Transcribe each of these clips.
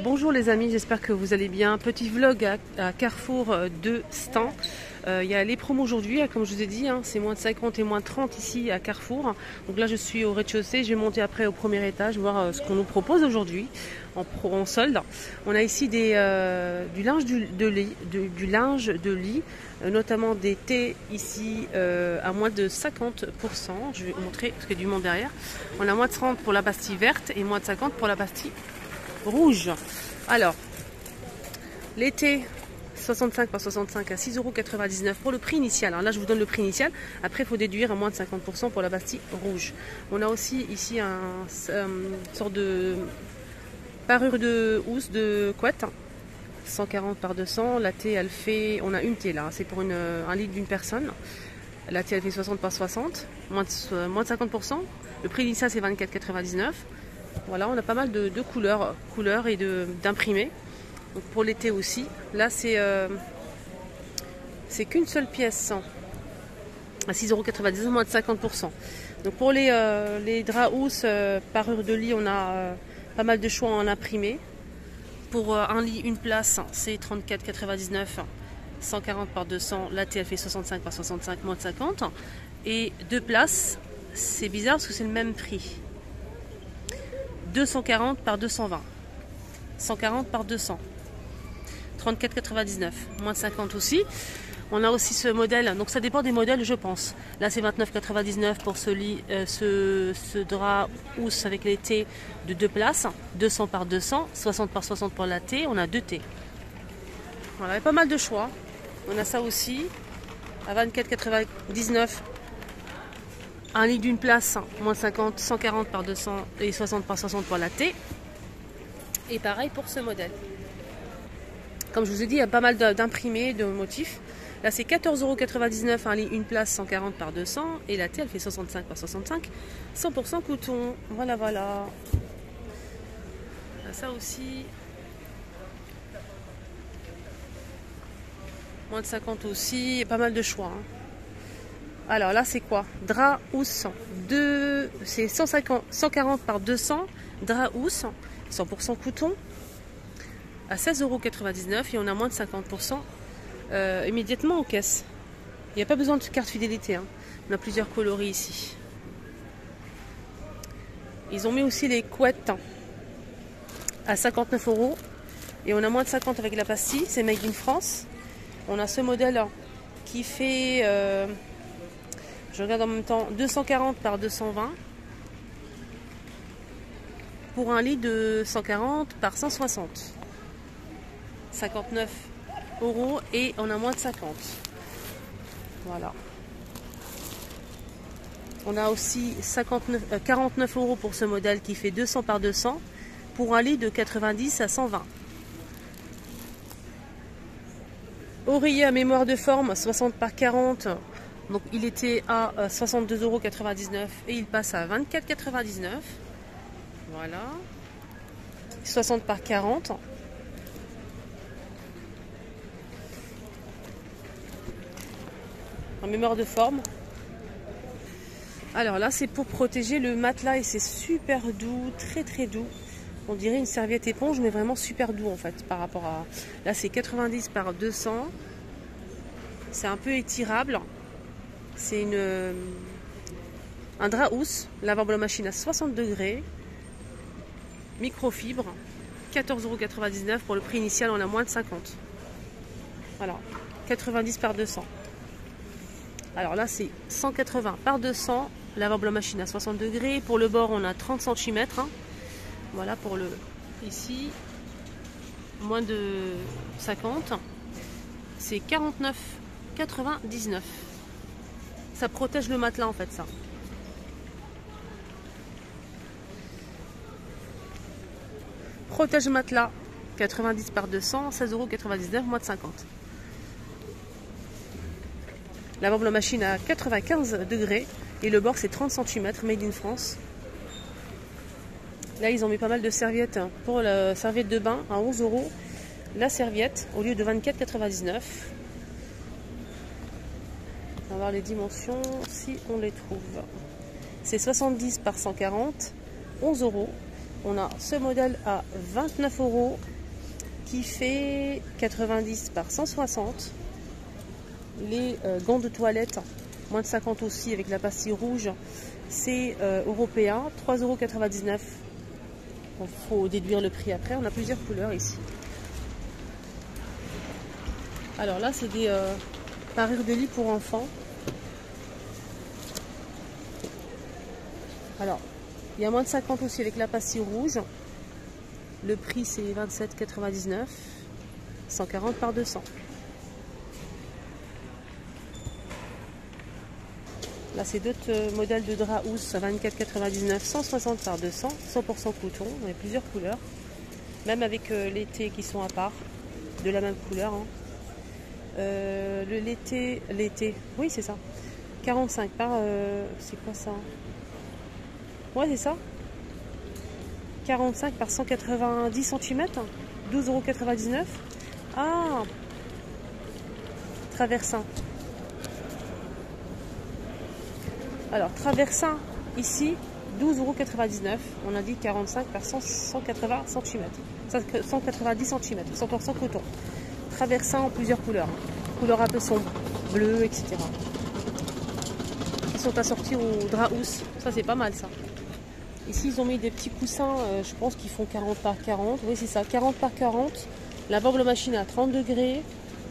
Bonjour les amis, j'espère que vous allez bien. Petit vlog à Carrefour de Stains. Il y a les promos aujourd'hui, comme je vous ai dit, c'est moins de 50 et moins de 30 ici à Carrefour. Donc là je suis au rez-de-chaussée, je vais monter après au premier étage, voir ce qu'on nous propose aujourd'hui en solde. On a ici du linge du linge de lit, notamment des thés ici à moins de 50%. Je vais vous montrer parce qu'il y a du monde derrière. On a moins de 30 pour la pastille verte et moins de 50 pour la pastille rouge. Alors, l'été 65 par 65 à 6,99 € pour le prix initial. Alors là, je vous donne le prix initial. Après, il faut déduire à moins de 50% pour la pastille rouge. On a aussi ici une sorte de parure de housse de couette. 140 par 200. La thé, elle fait... On a une thé là. C'est pour un lit d'une personne. La thé, elle fait 60 par 60. Moins de 50%. Le prix initial, c'est 24,99 €. Voilà, on a pas mal de couleurs et d'imprimés. Donc pour l'été aussi. Là, c'est qu'une seule pièce à 6,99 €, moins de 50%. Donc pour les draps housses, parure de lit, on a pas mal de choix en imprimé. Pour un lit, une place, c'est 34,99 €, 140 par 200. La thé, elle fait 65 par 65, moins de 50. Et deux places, c'est bizarre parce que c'est le même prix. 240 par 220, 140 par 200, 34,99, moins de 50 aussi. On a aussi ce modèle, donc ça dépend des modèles je pense. Là c'est 29,99 pour ce lit, ce drap housse avec les thés de deux places, 200 par 200, 60 par 60 pour la thé, on a deux thés. Voilà, il y a pas mal de choix. On a ça aussi, à 24,99. Un lit d'une place, moins 50, 140 par 200 et 60 par 60 pour la thé. Et pareil pour ce modèle. Comme je vous ai dit, il y a pas mal d'imprimés, de motifs. Là, c'est 14,99 € un lit, une place, 140 par 200. Et la thé, elle fait 65 par 65. 100% coton. Voilà, voilà. Là, ça aussi. Moins de 50 aussi. Et pas mal de choix. Alors là, c'est quoi? Drap housse. C'est 140 par 200. Drap housse. 100% coton. À 16,99 € et on a moins de 50% immédiatement en caisse. Il n'y a pas besoin de carte fidélité. On a plusieurs coloris ici. Ils ont mis aussi les couettes à 59 € et on a moins de 50 avec la pastille. C'est made in France. On a ce modèle qui fait... je regarde en même temps, 240 par 220 pour un lit de 140 par 160. 59 € et on a moins de 50. Voilà. On a aussi 49 € pour ce modèle qui fait 200 par 200 pour un lit de 90 à 120. Oreiller à mémoire de forme 60 par 40. Donc il était à 62,99 € et il passe à 24,99 €. Voilà. 60 par 40. En mémoire de forme. Alors là, c'est pour protéger le matelas et c'est super doux, très très doux. On dirait une serviette éponge, mais vraiment super doux en fait par rapport à... Là, c'est 90 par 200. C'est un peu étirable. C'est un drap housse, lavable en machine à 60 degrés, microfibre, 14,99 € pour le prix initial, on a moins de 50. Voilà, 90 par 200. Alors là, c'est 180 par 200, lavable en machine à 60 degrés. Pour le bord, on a 30 cm. Voilà pour le... Ici, moins de 50. C'est 49,99 €. Ça protège le matelas en fait, ça. Protège matelas, 90 par 200, 16,99 €, moins de 50. Lavable en machine à 95 degrés et le bord c'est 30 cm, made in France. Là ils ont mis pas mal de serviettes pour la serviette de bain à 11 € la serviette au lieu de 24,99 €. On va voir les dimensions si on les trouve. C'est 70 par 140, 11 €. On a ce modèle à 29 € qui fait 90 par 160. Les gants de toilette, moins de 50 aussi avec la pastille rouge, c'est européen, 3,99 €. Il faut déduire le prix après. On a plusieurs couleurs ici. Alors là, c'est des parures de lit pour enfants. Alors, il y a moins de 50 aussi avec la pastille rouge. Le prix, c'est 27,99 €, 140 par 200. Là, c'est d'autres modèles de drap housse à 24,99 €, 160 par 200, 100% coton. On a plusieurs couleurs. Même avec l'été qui sont à part, de la même couleur. Hein. L'été, oui, c'est ça. 45 par. C'est quoi ça? Ouais, c'est ça. 45 par 190 cm, 12,99 €. Ah, traversin. Alors, traversin, ici, 12,99 €. On a dit 45 par 180 cm. 190 cm, 100% coton. Traversin en plusieurs couleurs. Couleur un peu sombre, bleu, etc. Ils sont assortis au drap housse. Ça, c'est pas mal, ça. Ici, ils ont mis des petits coussins, je pense qu'ils font 40 par 40. Oui, c'est ça, 40 par 40. La banque machine à 30 degrés.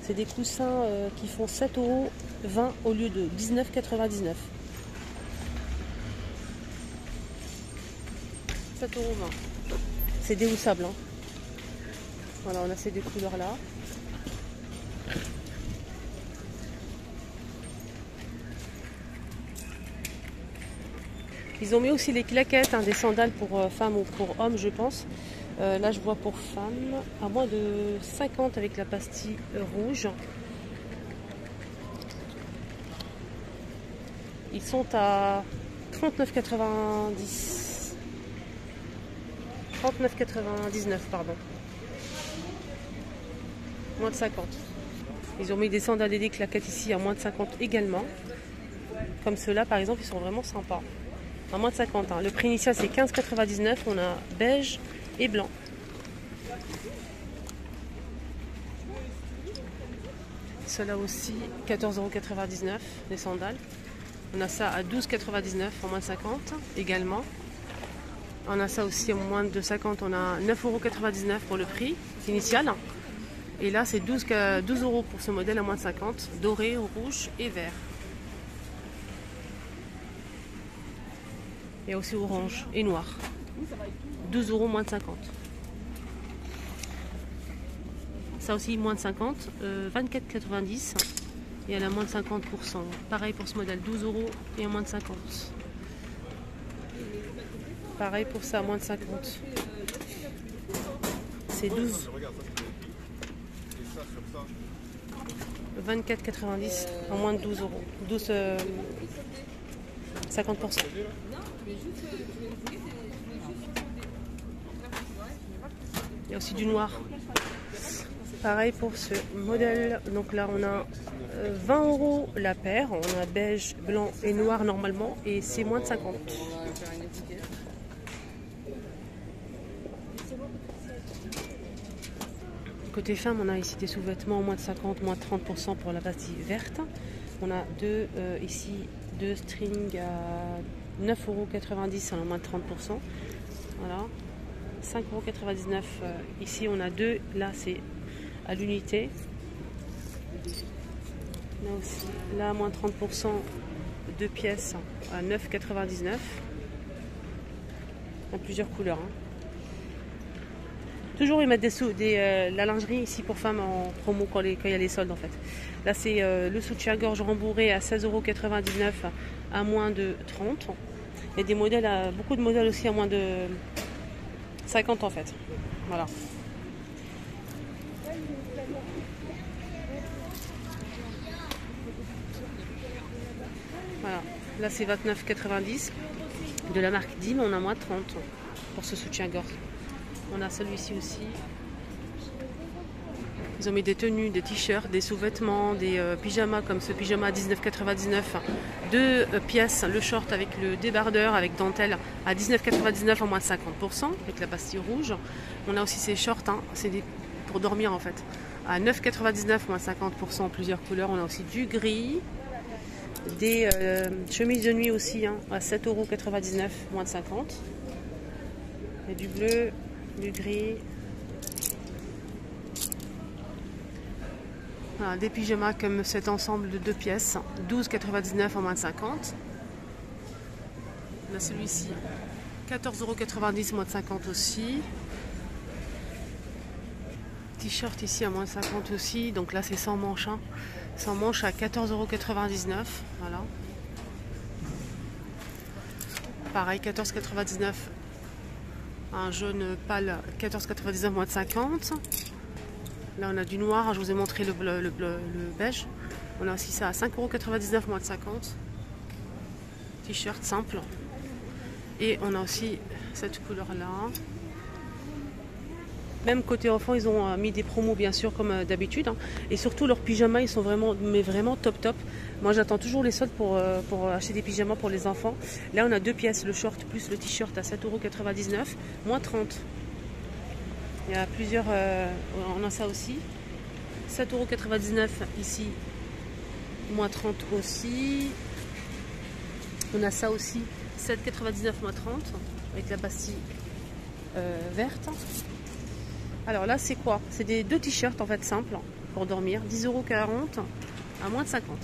C'est des coussins qui font 7,20 € au lieu de 19,99 €. 7,20 €. C'est déhoussable. Hein. Voilà, on a ces deux couleurs-là. Ils ont mis aussi les claquettes, hein, des sandales pour femmes ou pour hommes, je pense. Là, je vois pour femmes, à moins de 50 avec la pastille rouge. Ils sont à 39,90 €. 39,99 €, pardon. Moins de 50. Ils ont mis des sandales et des claquettes ici à moins de 50 également. Comme ceux-là, par exemple, ils sont vraiment sympas. À moins de 50. Hein. Le prix initial, c'est 15,99 €. On a beige et blanc. Ceux-là aussi, 14,99 € les sandales. On a ça à 12,99 € en moins de 50 également. On a ça aussi en moins de 50. On a 9,99 € pour le prix initial. Et là, c'est 12 € pour ce modèle à moins de 50. Doré, rouge et vert. Il y a aussi orange et noir. 12 € moins de 50. Ça aussi, moins de 50. 24,90 €. Et elle a moins de 50%. Pareil pour ce modèle, 12 € et à moins de 50. Pareil pour ça, à moins de 50. C'est 12. 24,90 € en moins de 12 €. 50%. Il y a aussi du noir. Pareil pour ce modèle. Donc là, on a 20 € la paire. On a beige, blanc et noir normalement. Et c'est moins de 50. Côté femme, on a ici des sous-vêtements moins de 50, moins de 30% pour la pastille verte. On a ici deux strings à 9,90 € à moins de 30%. Voilà. 5,99 €. Ici, on a deux. Là, c'est à l'unité. Là aussi, là, moins de 30%, deux pièces à 9,99 €. En plusieurs couleurs. Hein. Toujours, ils mettent la lingerie ici pour femmes en promo quand il y a les soldes en fait. Là, c'est le soutien-gorge rembourré à 16,99 € à moins de 30. Il y a des modèles, beaucoup de modèles aussi à moins de 50 en fait. Voilà. Voilà. Là, c'est 29,90 € de la marque Dim. On a moins de 30 pour ce soutien-gorge. On a celui-ci aussi. Ils ont mis des tenues, des t-shirts, des sous-vêtements, des pyjamas comme ce pyjama à 19,99. Deux pièces, le short avec le débardeur avec dentelle à 19,99 en moins de 50% avec la pastille rouge. On a aussi ces shorts, hein, c'est pour dormir en fait, à 9,99 moins 50% en plusieurs couleurs. On a aussi du gris, des chemises de nuit aussi hein, à 7,99 € moins de 50. Et du bleu, du gris. Voilà, des pyjamas comme cet ensemble de deux pièces, 12,99 € en moins de 50. On a celui-ci, 14,90 € moins de 50 aussi. T-shirt ici à moins de 50 aussi, donc là c'est sans manche. Hein. Sans manche à 14,99 €. Voilà. Pareil, 14,99 €. Un jaune pâle, 14,99 € moins de 50. Là on a du noir, je vous ai montré le beige. On a aussi ça à 5,99 € moins de 50. T-shirt simple. Et on a aussi cette couleur là. Même côté enfant, ils ont mis des promos bien sûr comme d'habitude. Hein. Et surtout leurs pyjamas, ils sont vraiment, mais vraiment top top. Moi j'attends toujours les soldes pour acheter des pyjamas pour les enfants. Là on a deux pièces, le short plus le t-shirt à 7,99 €, moins 30. Il y a plusieurs, on a ça aussi. 7,99 € ici, moins 30 aussi. On a ça aussi, 7,99 € moins 30 avec la pastille verte. Alors là c'est quoi? C'est des deux t-shirts en fait simples pour dormir, 10,40 € à moins de 50.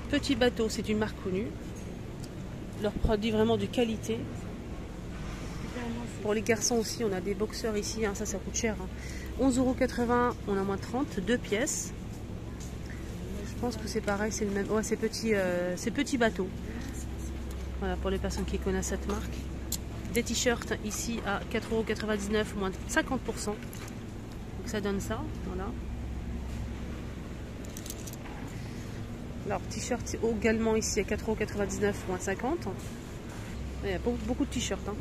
Petit bateau, c'est une marque connue. Leurs produits vraiment de qualité. Pour les garçons aussi, on a des boxeurs ici, hein, ça coûte cher. Hein. 11,80 €, on a moins 30, deux pièces. Je pense que c'est pareil, c'est le même. Ouais, c'est petit bateau. Voilà, pour les personnes qui connaissent cette marque. Des t-shirts ici à 4,99 €, moins de 50%. Donc ça donne ça, voilà. Alors, t-shirt également ici à 4,99 €, moins de 50. Il y a beaucoup de t-shirts. Hein.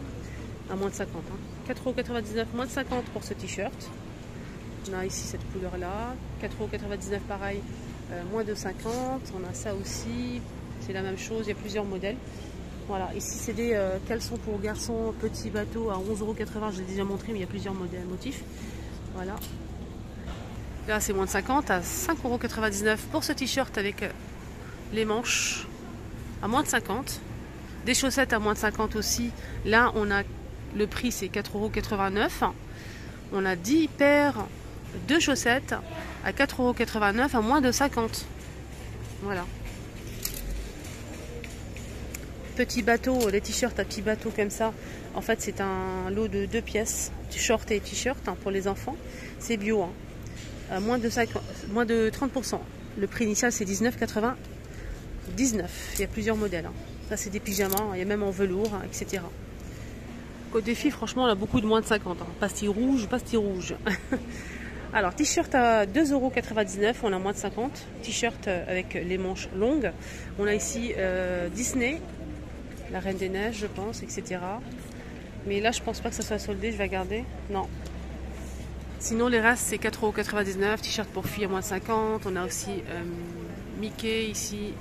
À moins de 50. Hein. 4,99 €, moins de 50 pour ce t-shirt. On a ici cette couleur là. 4,99 € pareil, moins de 50. On a ça aussi. C'est la même chose, il y a plusieurs modèles. Voilà, ici c'est des caleçons pour garçons, petit bateau à 11,80 €. Je l'ai déjà montré, mais il y a plusieurs modèles motifs. Voilà. Là c'est moins de 50 à 5,99 € pour ce t-shirt avec les manches à moins de 50. Des chaussettes à moins de 50 aussi. Là on a le prix c'est 4,89 €. On a 10 paires de chaussettes à 4,89 € à moins de 50. Voilà. Petit bateau, les t-shirts à petit bateau comme ça. En fait c'est un lot de deux pièces, short et t-shirt hein, pour les enfants. C'est bio. Hein. À moins de 30%. Le prix initial c'est 19,99 €. Il y a plusieurs modèles. Hein. Ça c'est des pyjamas, il y a même en velours, hein, etc. Côté filles, franchement, on a beaucoup de moins de 50. Hein. Pastille rouge. Alors, t-shirt à 2,99 €, on a moins de 50. T-shirt avec les manches longues. On a ici Disney, la Reine des Neiges, je pense, etc. Mais là, je pense pas que ça soit soldé, je vais regarder. Non. Sinon, les restes, c'est 4,99 €. T-shirt pour filles à moins de 50. On a aussi Mickey ici.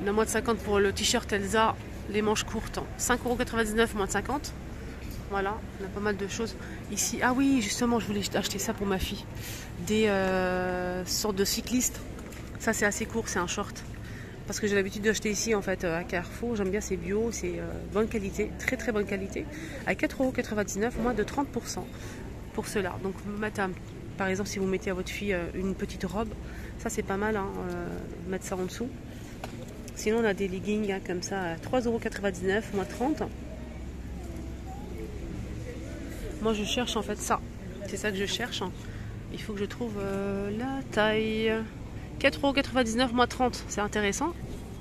On a moins de 50 pour le t-shirt Elsa. Les manches courtes, 5,99 € moins de 50. Voilà, on a pas mal de choses ici. Ah oui, justement, je voulais acheter ça pour ma fille. Des sortes de cyclistes. Ça, c'est assez court, c'est un short. Parce que j'ai l'habitude d'acheter ici, en fait, à Carrefour. J'aime bien, c'est bio, c'est bonne qualité, très très bonne qualité. À 4,99 €, moins de 30% pour cela. Donc, vous mettez par exemple, si vous mettez à votre fille une petite robe, ça c'est pas mal, hein, mettre ça en dessous. Sinon, on a des leggings hein, comme ça à 3,99 €, moins 30. Moi, je cherche en fait ça. C'est ça que je cherche. Hein. Il faut que je trouve la taille. 4,99 €, moins 30. C'est intéressant.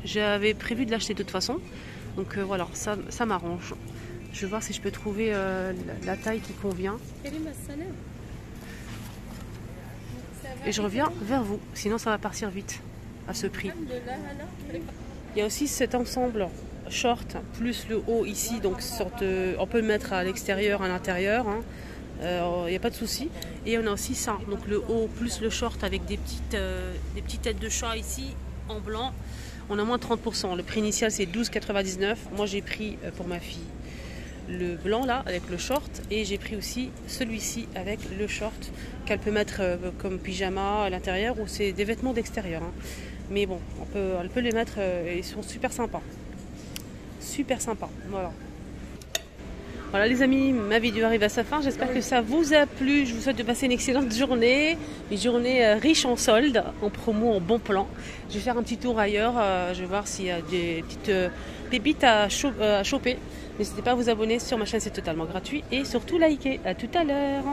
J'avais prévu de l'acheter de toute façon. Donc voilà, ça m'arrange. Je vais voir si je peux trouver la taille qui convient. Et je reviens vers vous. Sinon, ça va partir vite à ce prix. Il y a aussi cet ensemble short plus le haut ici, donc on peut le mettre à l'extérieur, à l'intérieur. Hein. il n'y a pas de souci. Et on a aussi ça, donc le haut plus le short avec des petites têtes de chat ici en blanc. On a moins de 30%. Le prix initial c'est 12,99. Moi j'ai pris pour ma fille le blanc là avec le short, et j'ai pris aussi celui-ci avec le short qu'elle peut mettre comme pyjama à l'intérieur, ou c'est des vêtements d'extérieur. Hein. Mais bon, elle peut les mettre et ils sont super sympas. Super sympa. Voilà. Voilà les amis, ma vidéo arrive à sa fin. J'espère que ça vous a plu. Je vous souhaite de passer une excellente journée. Une journée riche en soldes, en promo, en bon plan. Je vais faire un petit tour ailleurs. Je vais voir s'il y a des petites pépites à choper. N'hésitez pas à vous abonner sur ma chaîne, c'est totalement gratuit. Et surtout liker. À tout à l'heure.